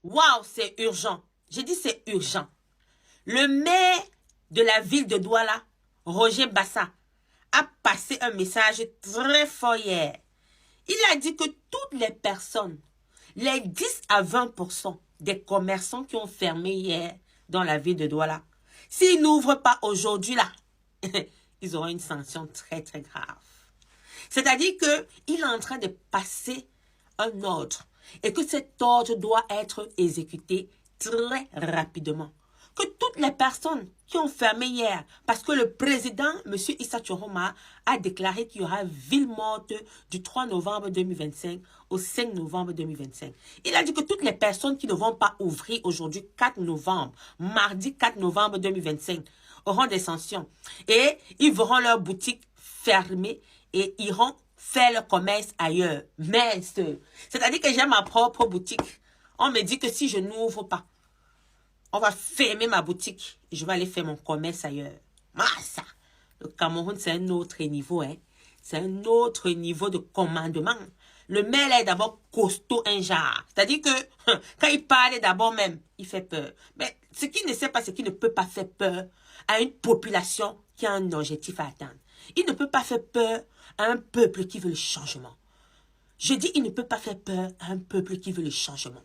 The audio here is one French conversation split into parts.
Waouh, c'est urgent. J'ai dit c'est urgent. Le maire de la ville de Douala, Roger Bassa, a passé un message très fort hier. Il a dit que toutes les personnes, les 10 à 20% des commerçants qui ont fermé hier dans la ville de Douala, s'ils n'ouvrent pas aujourd'hui là, ils auront une sanction très très grave. C'est-à-dire qu'il est en train de passer un ordre et que cet ordre doit être exécuté très rapidement. Que toutes les personnes qui ont fermé hier, parce que le président, M. Issa Choroma, a déclaré qu'il y aura ville morte du 3 novembre 2025 au 5 novembre 2025. Il a dit que toutes les personnes qui ne vont pas ouvrir aujourd'hui 4 novembre, mardi 4 novembre 2025, auront des sanctions. Et ils verront leur boutique fermée et iront faire le commerce ailleurs. Mais, c'est-à-dire que j'ai ma propre boutique. On me dit que si je n'ouvre pas, on va fermer ma boutique et je vais aller faire mon commerce ailleurs. Ah, ça, le Cameroun, c'est un autre niveau, hein. C'est un autre niveau de commandement. Le maire est d'abord costaud, un genre. C'est-à-dire que quand il parle d'abord même, il fait peur. Mais ce qu'il ne sait pas, c'est qu'il ne peut pas faire peur à une population qui a un objectif à atteindre. Il ne peut pas faire peur à un peuple qui veut le changement. Je dis, il ne peut pas faire peur à un peuple qui veut le changement.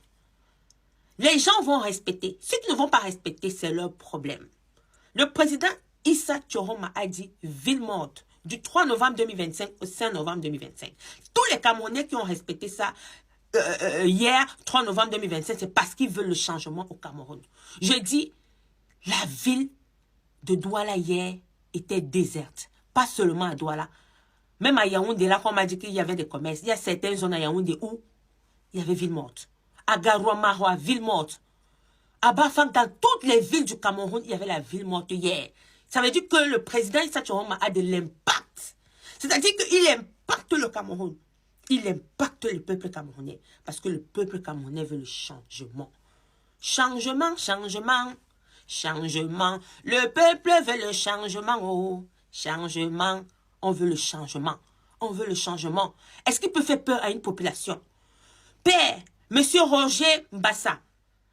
Les gens vont respecter. Ceux qui ne vont pas respecter, c'est leur problème. Le président Issa Choroma a dit ville morte du 3 novembre 2025 au 5 novembre 2025. Tous les Camerounais qui ont respecté ça hier, 3 novembre 2025, c'est parce qu'ils veulent le changement au Cameroun. Je dis, la ville de Douala hier était déserte. Pas seulement à Douala. Même à Yaoundé, là, qu'on m'a dit qu'il y avait des commerces. Il y a certaines zones à Yaoundé où il y avait ville morte. À Garoua, Maroua, ville morte. À Bafang, dans toutes les villes du Cameroun, il y avait la ville morte hier. Ça veut dire que le président Issa Choroma a de l'impact. C'est-à-dire qu'il impacte le Cameroun. Il impacte le peuple camerounais. Parce que le peuple camerounais veut le changement. Changement, changement, changement. Le peuple veut le changement. Oh, changement. On veut le changement. On veut le changement. Est-ce qu'il peut faire peur à une population? Père, Monsieur Roger Mbassa,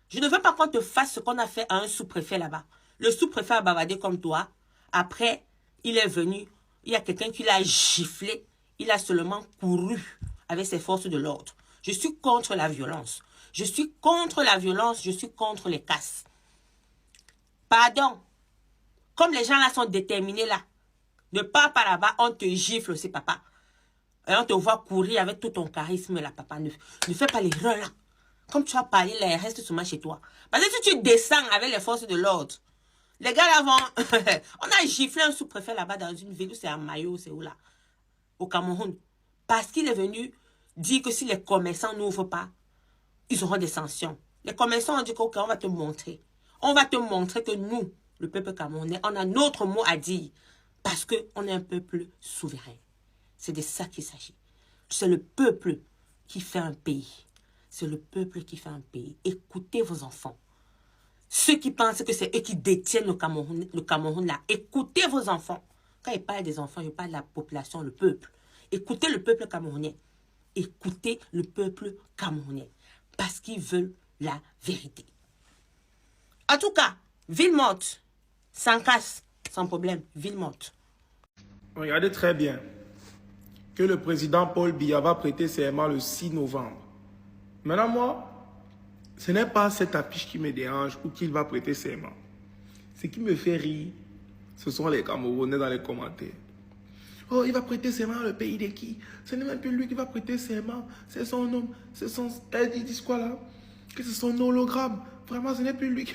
je ne veux pas qu'on te fasse ce qu'on a fait à un sous-préfet là-bas. Le sous-préfet a bavardé comme toi. Après, il est venu. Il y a quelqu'un qui l'a giflé. Il a seulement couru avec ses forces de l'ordre. Je suis contre la violence. Je suis contre la violence. Je suis contre les casses. Pardon. Comme les gens là sont déterminés là. Ne pars pas là-bas, on te gifle aussi, papa. Et on te voit courir avec tout ton charisme là, papa. Ne fais pas l'erreur là. Comme tu as parlé là, reste seulement chez toi. Parce que si tu descends avec les forces de l'ordre, les gars là vont... on a giflé un sous-préfet là-bas dans une ville où c'est à Mayo, c'est où là? Au Cameroun. Parce qu'il est venu dire que si les commerçants n'ouvrent pas, ils auront des sanctions. Les commerçants ont dit qu'on va te montrer. On va te montrer que nous, le peuple camerounais, on a notre mot à dire. Parce qu'on est un peuple souverain. C'est de ça qu'il s'agit. C'est le peuple qui fait un pays. C'est le peuple qui fait un pays. Écoutez vos enfants. Ceux qui pensent que c'est eux qui détiennent le Cameroun là, écoutez vos enfants. Quand je parle des enfants, je parle de la population, le peuple. Écoutez le peuple camerounais. Écoutez le peuple camerounais. Parce qu'ils veulent la vérité. En tout cas, ville morte, sans casse, sans problème, ville morte. Regardez très bien que le président Paul Biya va prêter serment le 6 novembre. Maintenant, moi, ce n'est pas cette affiche qui me dérange ou qu'il va prêter serment. Ce qui me fait rire, ce sont les Camerounais dans les commentaires. Oh, il va prêter serment dans le pays de qui? Ce n'est même plus lui qui va prêter serment. C'est son homme. C'est son... Ils disent quoi là? Que c'est son hologramme. Vraiment, ce n'est plus lui qui...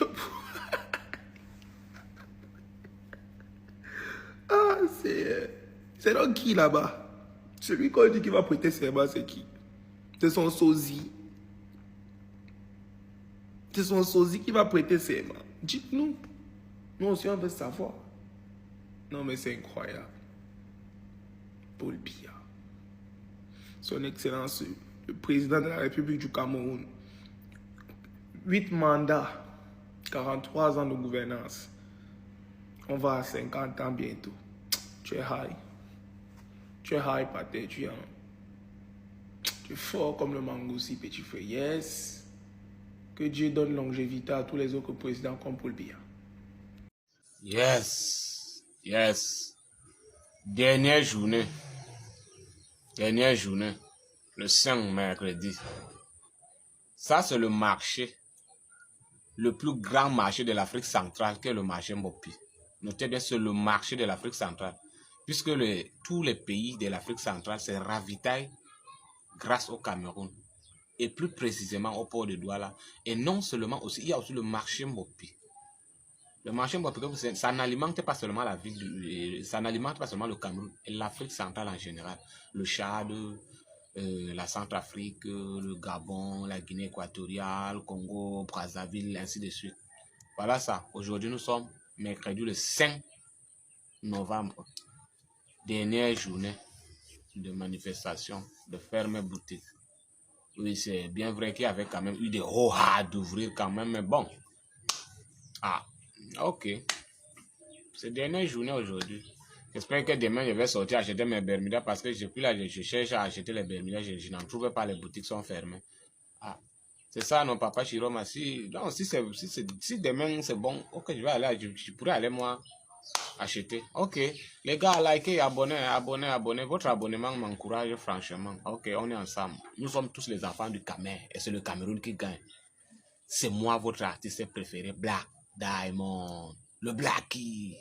Ah, c'est donc qui là-bas? Celui qu'on dit qu'il va prêter serment, c'est qui? C'est son sosie. C'est son sosie qui va prêter serment. Dites-nous. Nous aussi, on veut savoir. Non, mais c'est incroyable. Paul Biya. Son Excellence, le président de la République du Cameroun. 8 mandats, 43 ans de gouvernance. On va à 50 ans bientôt. Tu es high. Tu es high, paté. Tu es fort comme le mango si petit frère. Yes. Que Dieu donne longévité à tous les autres présidents comme Paul Biya. Yes, yes. Dernière journée, le 5 mercredi. Ça, c'est le marché, le plus grand marché de l'Afrique centrale, qui est le marché Mopi. Notez bien, c'est le marché de l'Afrique centrale. Puisque tous les pays de l'Afrique centrale se ravitaillent grâce au Cameroun. Et plus précisément au port de Douala. Et non seulement aussi, il y a aussi le marché Mopi. Le marché Mopi, ça n'alimente pas seulement la ville, ça n'alimente pas seulement le Cameroun, et l'Afrique centrale en général. Le Tchad, la Centrafrique, le Gabon, la Guinée équatoriale, Congo, Brazzaville, ainsi de suite. Voilà ça. Aujourd'hui, nous sommes mercredi le 5 novembre. Dernière journée de manifestation, de fermer boutique. Oui, c'est bien vrai qu'il y avait quand même eu des hoha d'ouvrir quand même, mais bon. Ah, ok. C'est dernière journée aujourd'hui. J'espère que demain, je vais sortir acheter mes Bermudas parce que je cherche à acheter les Bermudas. Je n'en trouve pas, les boutiques sont fermées. Ah, c'est ça, non, papa Chiroma. Si demain c'est bon, ok, je vais aller, je pourrais aller moi acheter. Ok, les gars, likez, abonnez. Votre abonnement m'encourage franchement. Ok, on est ensemble. Nous sommes tous les enfants du Cameroun et c'est le Cameroun qui gagne. C'est moi, votre artiste préféré, Black Diamond. Le Blackie.